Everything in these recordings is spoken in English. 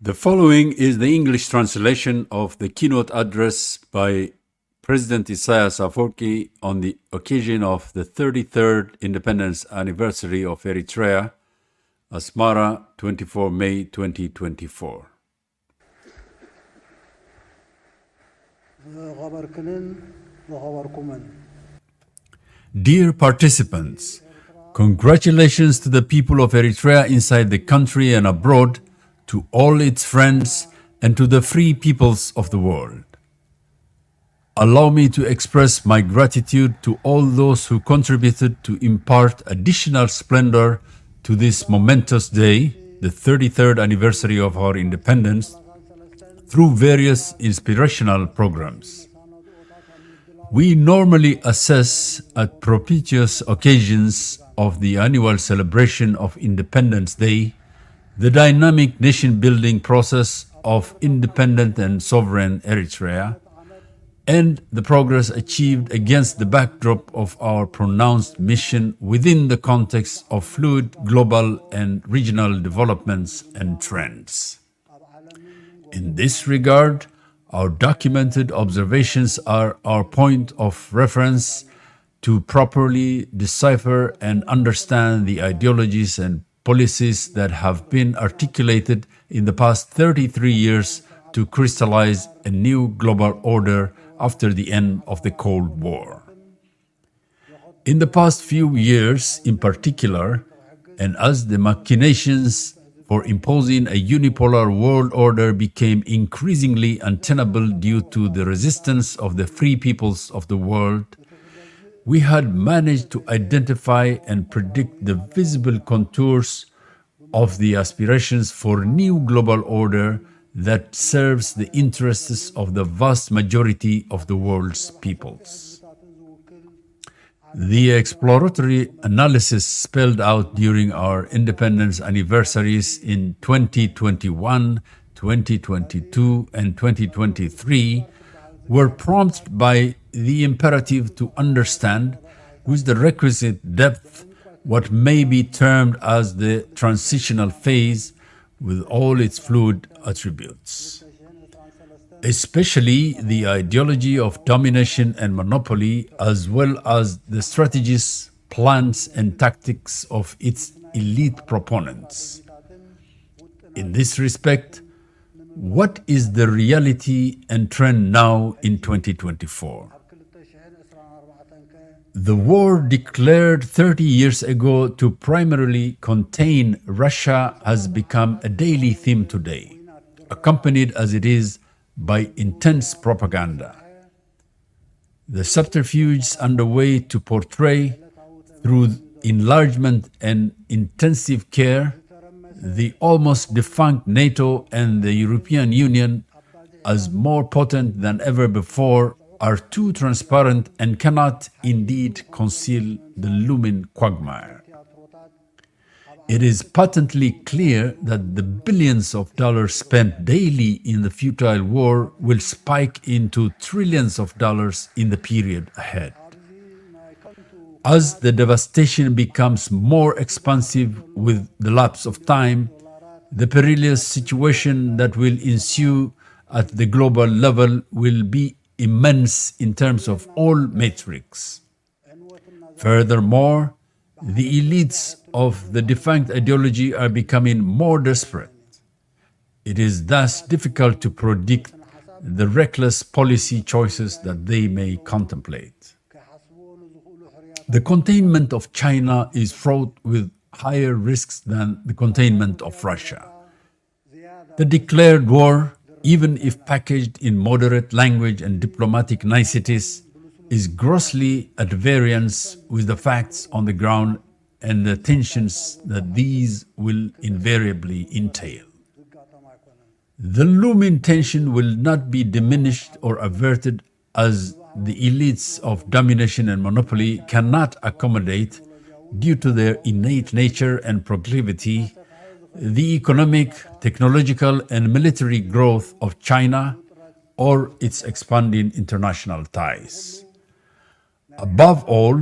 The following is the English translation of the keynote address by President Isaias Afwerki on the occasion of the 33rd Independence Anniversary of Eritrea, Asmara, 24 May 2024. Dear participants, congratulations to the people of Eritrea inside the country and abroad, to all its friends, and to the free peoples of the world. Allow me to express my gratitude to all those who contributed to impart additional splendor to this momentous day, the 33rd anniversary of our independence, through various inspirational programs. We normally assess at propitious occasions of the annual celebration of Independence Day the dynamic nation-building process of independent and sovereign Eritrea, and the progress achieved against the backdrop of our pronounced mission within the context of fluid global and regional developments and trends. In this regard, our documented observations are our point of reference to properly decipher and understand the ideologies and policies that have been articulated in the past 33 years to crystallize a new global order after the end of the Cold War. In the past few years in particular, and as the machinations for imposing a unipolar world order became increasingly untenable due to the resistance of the free peoples of the world, we had managed to identify and predict the visible contours of the aspirations for a new global order that serves the interests of the vast majority of the world's peoples. The exploratory analysis spelled out during our independence anniversaries in 2021, 2022, and 2023 were prompted by the imperative to understand, with the requisite depth, what may be termed as the transitional phase with all its fluid attributes. Especially the ideology of domination and monopoly, as well as the strategies, plans, and tactics of its elite proponents. In this respect, what is the reality and trend now in 2024? The war declared 30 years ago to primarily contain Russia has become a daily theme today, accompanied as it is by intense propaganda. The subterfuges underway to portray, through enlargement and intensive care, the almost defunct NATO and the European Union as more potent than ever before are too transparent and cannot indeed conceal the looming quagmire. It is patently clear that the billions of dollars spent daily in the futile war will spike into trillions of dollars in the period ahead. As the devastation becomes more expansive with the lapse of time, the perilous situation that will ensue at the global level will be immense in terms of all metrics. Furthermore, the elites of the defunct ideology are becoming more desperate. It is thus difficult to predict the reckless policy choices that they may contemplate. The containment of China is fraught with higher risks than the containment of Russia. The declared war, even if packaged in moderate language and diplomatic niceties, is grossly at variance with the facts on the ground and the tensions that these will invariably entail. The looming tension will not be diminished or averted as the elites of domination and monopoly cannot accommodate, due to their innate nature and proclivity, the economic, technological, and military growth of China or its expanding international ties. Above all,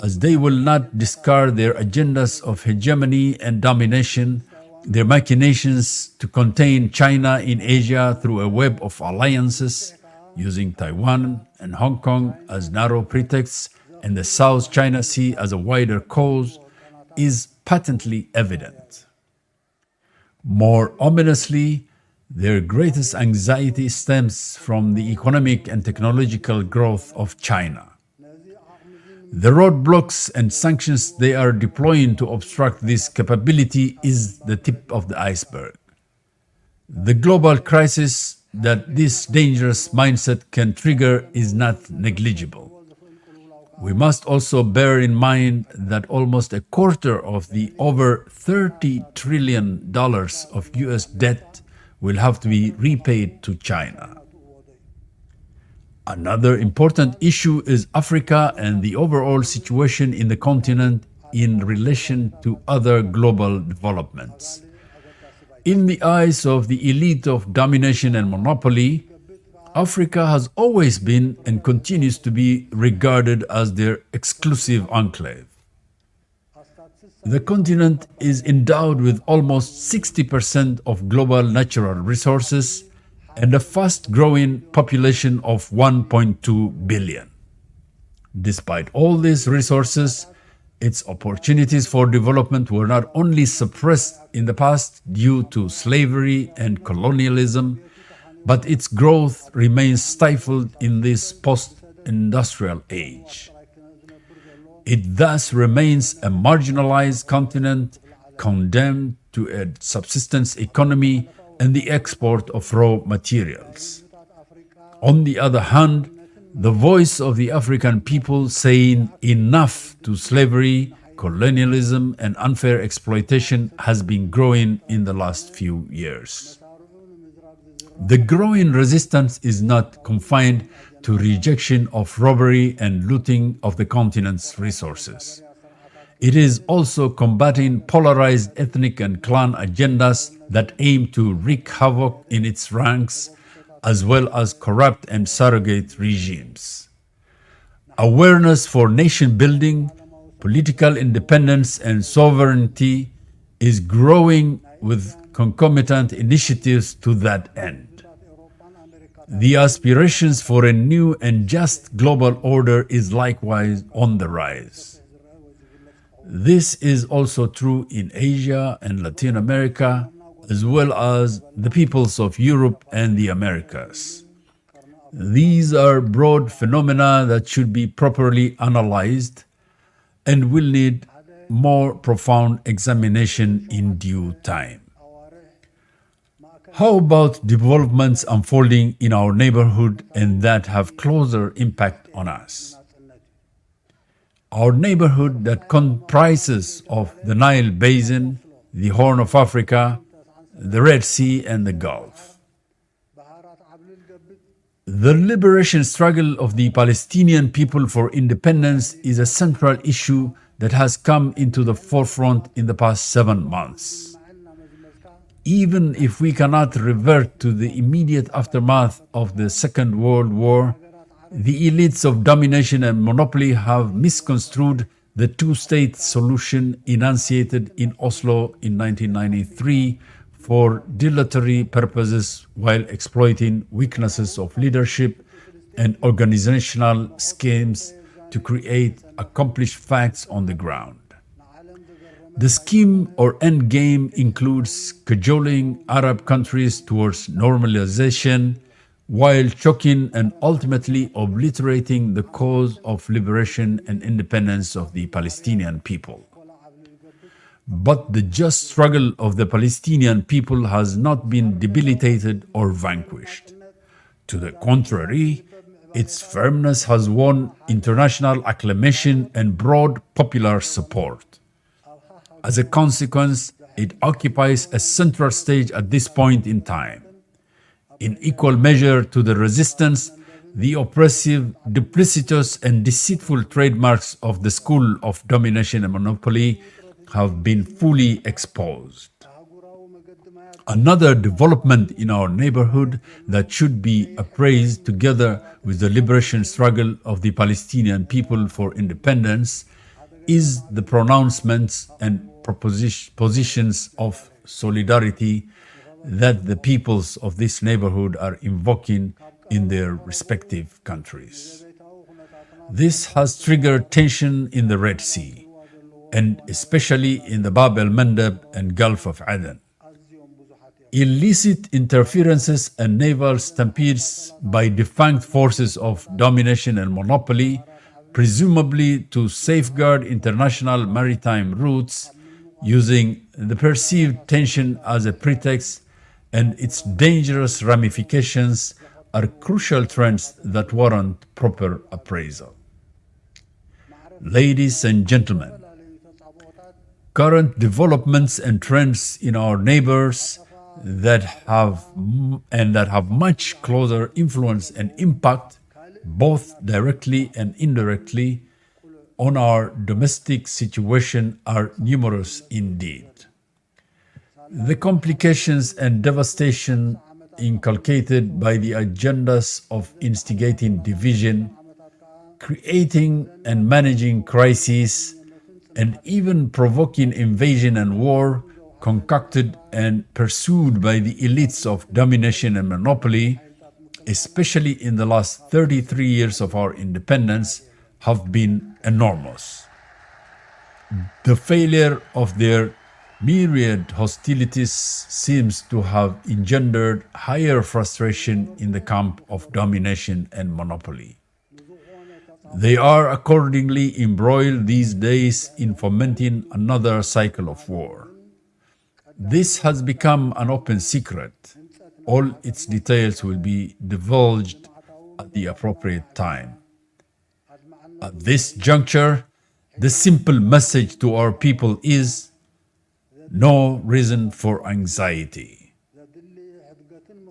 as they will not discard their agendas of hegemony and domination, Their machinations to contain China in Asia through a web of alliances, using Taiwan and Hong Kong as narrow pretexts and the South China Sea as a wider cause, is patently evident. More ominously, their greatest anxiety stems from the economic and technological growth of China. The roadblocks and sanctions they are deploying to obstruct this capability is the tip of the iceberg. The global crisis that this dangerous mindset can trigger is not negligible. We must also bear in mind that almost a quarter of the over $30 trillion of US debt will have to be repaid to China. Another important issue is Africa and the overall situation in the continent in relation to other global developments. In the eyes of the elite of domination and monopoly, Africa has always been and continues to be regarded as their exclusive enclave. The continent is endowed with almost 60% of global natural resources and a fast-growing population of 1.2 billion. Despite all these resources, its opportunities for development were not only suppressed in the past due to slavery and colonialism, but its growth remains stifled in this post-industrial age. It thus remains a marginalized continent condemned to a subsistence economy and the export of raw materials. On the other hand, the voice of the African people saying enough to slavery, colonialism, and unfair exploitation has been growing in the last few years. The growing resistance is not confined to rejection of robbery and looting of the continent's resources. It is also combating polarized ethnic and clan agendas that aim to wreak havoc in its ranks, as well as corrupt and surrogate regimes. Awareness for nation building, political independence, and sovereignty is growing with concomitant initiatives to that end. The aspirations for a new and just global order is likewise on the rise. This is also true in Asia and Latin America, as well as the peoples of Europe and the Americas. These are broad phenomena that should be properly analyzed and will need more profound examination in due time. How about developments unfolding in our neighborhood and that have closer impact on us? Our neighborhood that comprises of the Nile Basin, the Horn of Africa, the Red Sea, and the Gulf. The liberation struggle of the Palestinian people for independence is a central issue that has come into the forefront in the past 7 months. Even if we cannot revert to the immediate aftermath of the Second World War, the elites of domination and monopoly have misconstrued the two-state solution enunciated in Oslo in 1993 for dilatory purposes while exploiting weaknesses of leadership and organizational schemes to create accomplished facts on the ground. The scheme or end game includes cajoling Arab countries towards normalization while choking and ultimately obliterating the cause of liberation and independence of the Palestinian people. But the just struggle of the Palestinian people has not been debilitated or vanquished. To the contrary, its firmness has won international acclamation and broad popular support. As a consequence, it occupies a central stage at this point in time. In equal measure to the resistance, the oppressive, duplicitous, and deceitful trademarks of the school of domination and monopoly have been fully exposed. Another development in our neighborhood that should be appraised together with the liberation struggle of the Palestinian people for independence is the pronouncements and positions of solidarity that the peoples of this neighborhood are invoking in their respective countries. This has triggered tension in the Red Sea, and especially in the Bab el-Mandeb and Gulf of Aden. Illicit interferences and naval stampedes by defunct forces of domination and monopoly, presumably to safeguard international maritime routes, using the perceived tension as a pretext and its dangerous ramifications are crucial trends that warrant proper appraisal. Ladies and gentlemen, current developments and trends in our neighbors that have much closer influence and impact, both directly and indirectly, on our domestic situation are numerous indeed. The complications and devastation inculcated by the agendas of instigating division, creating and managing crises, and even provoking invasion and war concocted and pursued by the elites of domination and monopoly, especially in the last 33 years of our independence, have been enormous. The failure of their myriad hostilities seems to have engendered higher frustration in the camp of domination and monopoly. They are accordingly embroiled these days in fomenting another cycle of war. This has become an open secret. All its details will be divulged at the appropriate time. At this juncture, the simple message to our people is no reason for anxiety.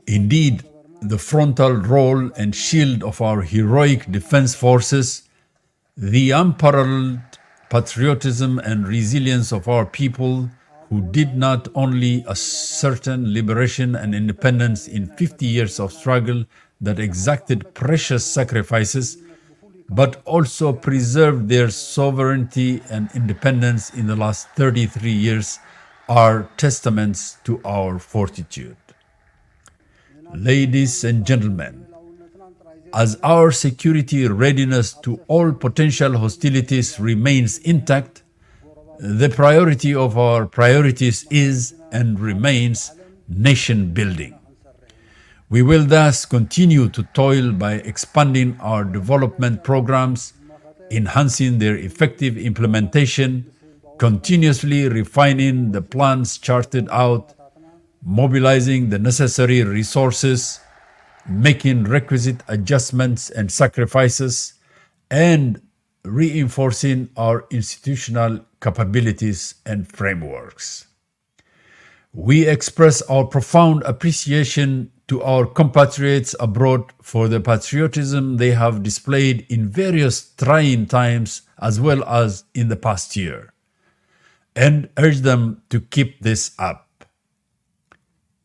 Indeed, the frontal role and shield of our heroic defense forces, the unparalleled patriotism and resilience of our people who did not only ascertain liberation and independence in 50 years of struggle that exacted precious sacrifices, but also preserved their sovereignty and independence in the last 33 years, are testaments to our fortitude. Ladies and gentlemen, as our security readiness to all potential hostilities remains intact, the priority of our priorities is and remains nation building. We will thus continue to toil by expanding our development programs, enhancing their effective implementation, continuously refining the plans charted out, mobilizing the necessary resources, making requisite adjustments and sacrifices, and reinforcing our institutional capabilities and frameworks. We express our profound appreciation to our compatriots abroad for the patriotism they have displayed in various trying times as well as in the past year, and urge them to keep this up.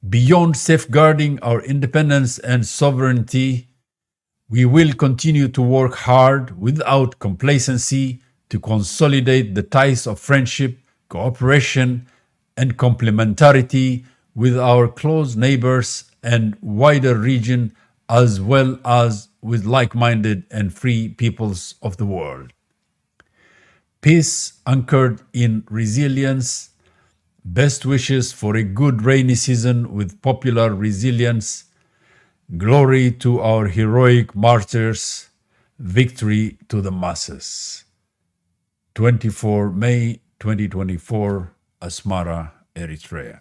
Beyond safeguarding our independence and sovereignty, we will continue to work hard without complacency to consolidate the ties of friendship, cooperation, and complementarity with our close neighbors and wider region, as well as with like-minded and free peoples of the world. Peace anchored in resilience, best wishes for a good rainy season with popular resilience, glory to our heroic martyrs, victory to the masses. 24 May 2024, Asmara, Eritrea.